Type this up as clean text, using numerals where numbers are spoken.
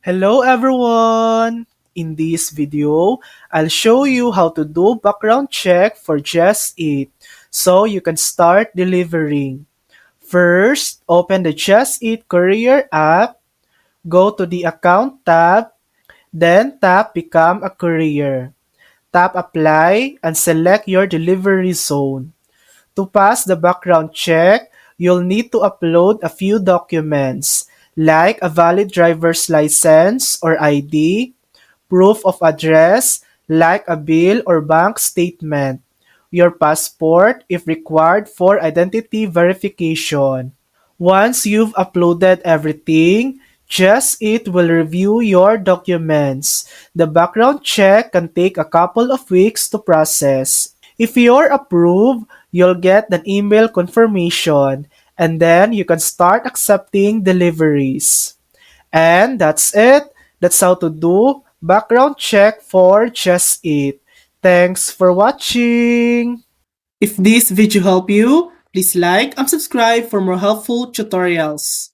Hello everyone! In this video, I'll show you how to do background check for Just Eat so you can start delivering. First, open the Just Eat Courier app, go to the Account tab, then tap Become a Courier. Tap Apply and select your delivery zone. To pass the background check, you'll need to upload a few documents like a valid driver's license or ID, proof of address like a bill or bank statement, your passport if required for identity verification. Once you've uploaded everything, Just It will review your documents. The background check can take a couple of weeks to process. If you're approved, you'll get an email confirmation and then you can start accepting deliveries. And that's it. That's how to do background check for Just Eat. Thanks for watching. If this video helped you, please like and subscribe for more helpful tutorials.